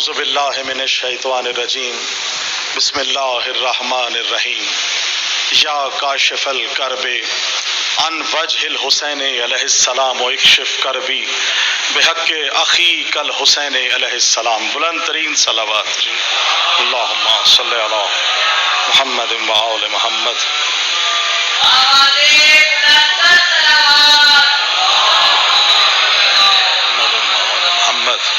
اعوذ باللہ من الشیطان الرجیم بسم اللہ الرحمن الرحیم یا کاشف الکرب عن وجہ الحسین علیہ السلام و اکشف کربی بحق اخیک الحسین علیہ السلام. بلند ترین صلوات. اللہم صلی علی محمد و آل محمد. محمد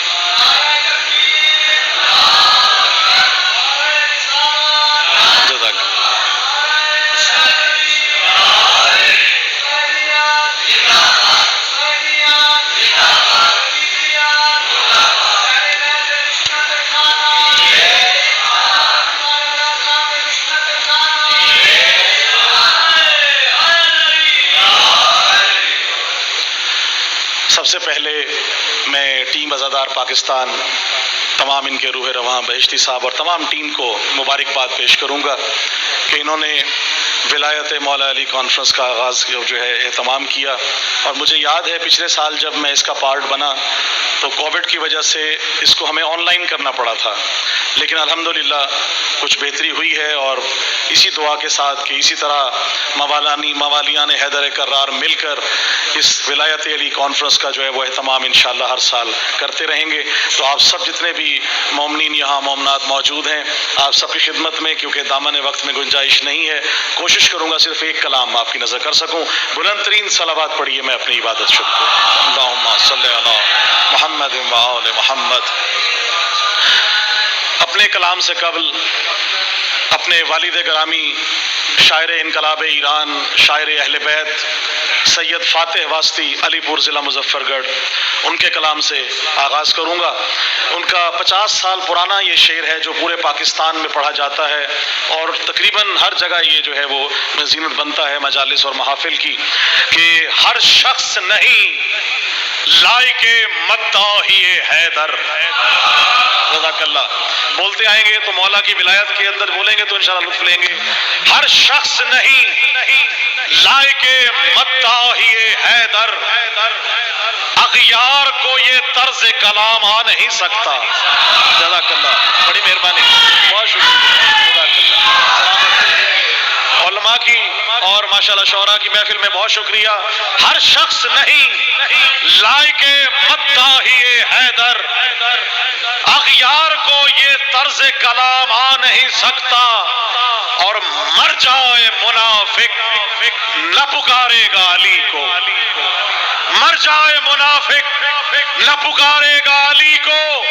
سب سے پہلے میں ٹیم عزادار پاکستان، تمام ان کے روح رواں بہشتی صاحب اور تمام ٹیم کو مبارکباد پیش کروں گا کہ انہوں نے ولایت مولا علی کانفرنس کا آغاز جو ہے اہتمام کیا. اور مجھے یاد ہے پچھلے سال جب میں اس کا پارٹ بنا تو کووڈ کی وجہ سے اس کو ہمیں آن لائن کرنا پڑا تھا، لیکن الحمدللہ کچھ بہتری ہوئی ہے. اور اسی دعا کے ساتھ کہ اسی طرح موالیان حیدر کرار مل کر اس ولایت علی کانفرنس کا جو ہے وہ اہتمام انشاءاللہ ہر سال کرتے رہیں گے. تو آپ سب جتنے بھی مومنین یہاں مومنات موجود ہیں، آپ سب کی خدمت میں، کیونکہ دامن وقت میں گنجائش نہیں ہے، کوشش کروں گا صرف ایک کلام آپ کی نظر کر سکوں. بلند ترین صلوات پڑھیے میں اپنی عبادت شروع کروں. اللہم صلی علی محمد و آل محمد. اپنے کلام سے قبل اپنے والد گرامی شاعر انقلاب ایران، شاعر اہل بیت سید فاتح واسطی علی پور ضلع مظفر گڑھ، ان کے کلام سے آغاز کروں گا. ان کا 50 سال پرانا یہ شعر ہے جو پورے پاکستان میں پڑھا جاتا ہے اور تقریباً ہر جگہ یہ جو ہے وہ زینت بنتا ہے مجالس اور محافل کی، کہ ہر شخص نہیں لائق مداحی حیدر. جزاک اللہ. بولتے آئیں گے تو مولا کی ولایت کے اندر بولیں گے تو انشاءاللہ لطف لیں گے. ہر شخص نہیں لائق مداحی حیدر، اغیار کو یہ طرز کلام آ نہیں سکتا. جزاک اللہ، بڑی مہربانی، بہت شکریہ. جزاک اللہ. علماء کی اور ماشاءاللہ شعراء کی محفل میں بہت شکریہ. ہر شخص نہیں لائق مداحی حیدر، اغیار کو یہ طرز کلام آ نہیں سکتا، اور مر جائے منافق نہ پکارے گا علی کو. مر جائے منافق نہ پکارے گا علی کو،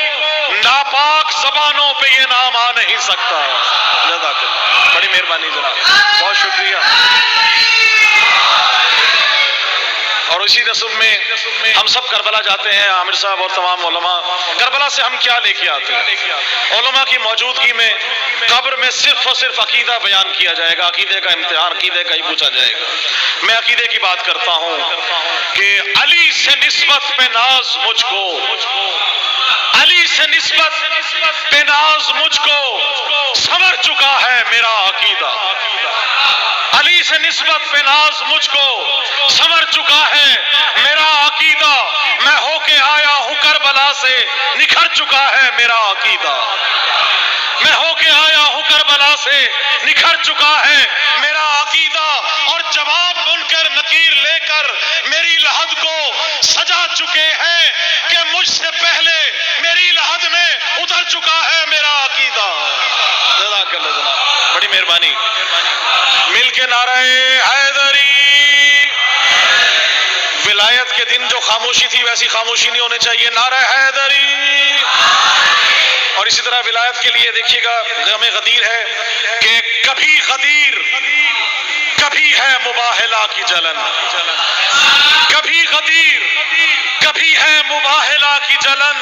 ناپاک زبانوں پہ یہ نام آ نہیں سکتا. جزاک اللہ، بڑی مہربانی جناب، بہت شکریہ. اور اسی نسب میں ہم سب کربلا جاتے ہیں. عامر صاحب اور تمام علماء، کربلا سے ہم کیا لے کے آتے ہیں؟ علماء کی موجودگی میں قبر میں صرف اور صرف عقیدہ بیان کیا جائے گا. عقیدے کا امتحان عقیدے کا ہی پوچھا جائے گا. میں عقیدے کی بات کرتا ہوں کہ علی سے نسبت پہ ناز مجھ کو، علی سے نسبت پہ ناز مجھ کو سنور چکا ہے میرا عقیدہ. علی سے نسبت پہ ناز مجھ کو سنور چکا ہے میرا عقیدہ. میں ہو کے آیا ہوں کربلا سے، نکھر چکا ہے میرا عقیدہ. میں ہو کے آیا ہوں کربلا سے، نکھر چکا ہے میرا عقیدہ. اور جواب منکر نکیر لے کر میری لحد کو سجا چکے ہیں کہ مجھ سے پہلے میری لحد میں اتر چکا ہے میرا عقیدہ. جزاک اللہ جناب، بڑی مہربانی. مل کے نعرہ حیدری. ولایت کے دن جو خاموشی تھی ویسی خاموشی نہیں ہونی چاہیے. نعرہ حیدری. اور اسی طرح ولایت کے لیے دیکھیے گا غم غدیر ہے کہ کبھی غدیر، کبھی ہے مباہلہ کی جلن. کبھی غدیر، کبھی ہے مباہلہ کی جلن.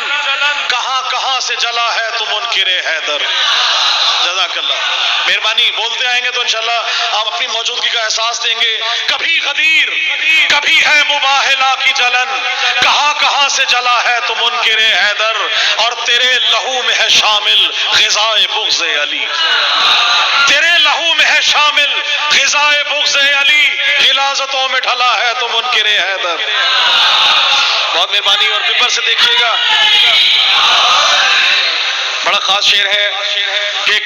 کہاں کہاں سے جلا ہے تو منکر حیدر. جزاک اللہ، مہربانی. بولتے آئیں گے تو انشاءاللہ آپ اپنی موجودگی کا احساس دیں گے. کبھی غدیر، کبھی ہے مباہلہ کی جلن. کہاں کہاں سے جلا ہے تو منکر حیدر. اور تیرے لہو میں ہے شامل غذائے بغض علی. تیرے لہو میں ہے شامل غذائے بغض علی. غلاظتوں میں ڈھلا ہے تو منکر حیدر. بہت مہربانی. اور ممبر سے دیکھیے گا بڑا خاص شعر ہے کہ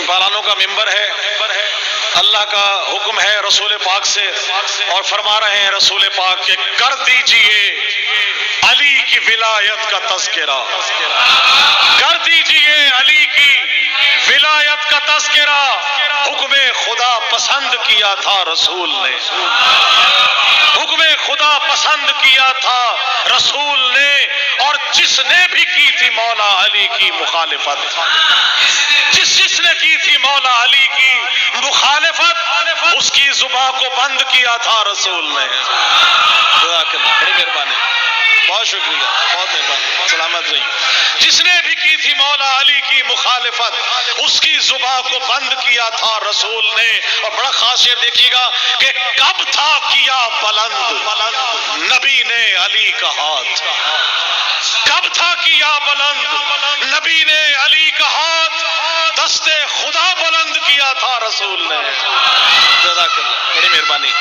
بارانوں کا ممبر ہے، اللہ کا حکم ہے رسول پاک سے، اور فرما رہے ہیں رسول پاک کہ کر دیجئے علی کی ولایت کا تذکرہ، کر دیجئے علی کی ولایت کا تذکرہ، حکم خدا پسند کیا تھا رسول نے، حکم خدا پسند کیا تھا رسول نے، اور جس نے بھی کی تھی مولا علی کی مخالفت، جس نے کی تھی مولا علی کی مخالفت، اس کی زبان کو بند کیا تھا رسول نے۔ جزاک اللہ، بڑی مہربانی، بہت شکریہ، بہت مہربانی، سلامت رہیے۔ جس نے بھی کی تھی مولا علی کی مخالفت، اس کی زبان کو بند کیا تھا رسول نے۔ اور بڑا خاص شعر دیکھیے گا کہ کب تھا کیا بلند نبی نے علی کا ہاتھ، کب تھا کیا بلند نبی نے علی کا ہاتھ، دستے خدا بلند کیا تھا رسول نے۔ جزاک اللہ، بڑی مہربانی۔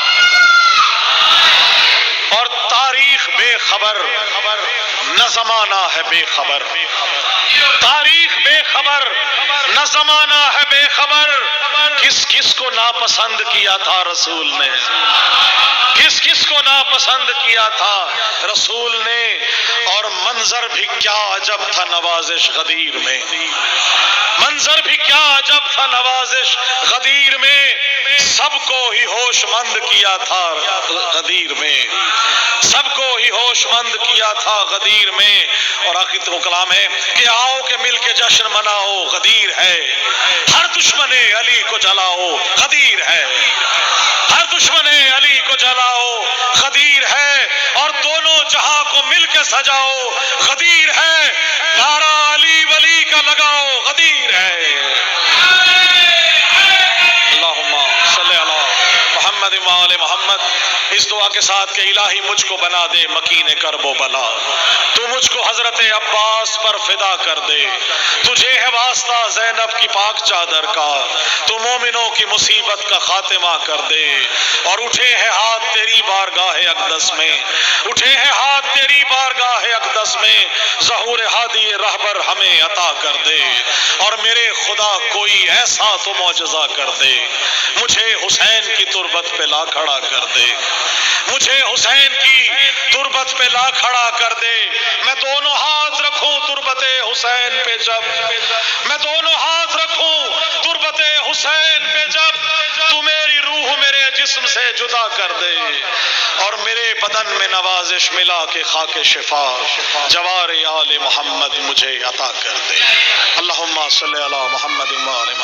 اور تاریخ بے خبر نہ زمانہ ہے بے خبر، تاریخ بے خبر نہ زمانہ ہے بے خبر، کس کس کو ناپسند کیا تھا رسول نے، کس کس کو ناپسند کیا تھا رسول نے۔ اور منظر بھی کیا عجب تھا نوازش غدیر میں، منظر بھی کیا عجب تھا نوازش غدیر میں، سب کو ہی ہوش مند کیا تھا غدیر میں، سب کو ہی ہوش مند کیا تھا غدیر میں۔ اور آخری تو کلام ہے کہ آؤ کہ مل کے جشن مناؤ غدیر ہے، ہر دشمن علی کو جلاؤ غدیر ہے، ہر دشمن علی کو جلاؤ غدیر ہے، اور دونوں جہاں کو مل کے سجاؤ غدیر ہے، نعرہ علی ولی کا لگاؤ غدیر ہے۔ اللہم صلی علی محمد وآل محمد۔ اس دعا کے ساتھ کہ الہی مجھ کو بنا دے مکین کرب و بلا، تو مجھ کو حضرت عباس پر فدا کر دے، تجھے ہے واسطہ زینب کی پاک چادر کا، تو مومنوں کی مصیبت کا خاتمہ کر دے، اور اٹھے ہیں ہاتھ تیری بارگاہ اقدس میں، اٹھے ہیں ہاتھ تیری بارگاہ اقدس میں، ظہور ہادی رہبر ہمیں عطا کر دے، اور میرے خدا کوئی ایسا تو معجزہ کر دے، مجھے حسین کی تربت پہ لا کھڑا کر دے، مجھے حسین کی تربت پہ لا کھڑا کر دے، میں دونوں ہاتھ رکھوں تربت حسین پہ جب، میں دونوں ہاتھ رکھوں تربت حسین پہ جب، تو میری روح میرے جسم سے جدا کر دے، اور میرے بدن میں نوازش ملا کے خاک شفا جوار آل محمد مجھے عطا کر دے۔ اللہم صلی علی محمد وآل محمد۔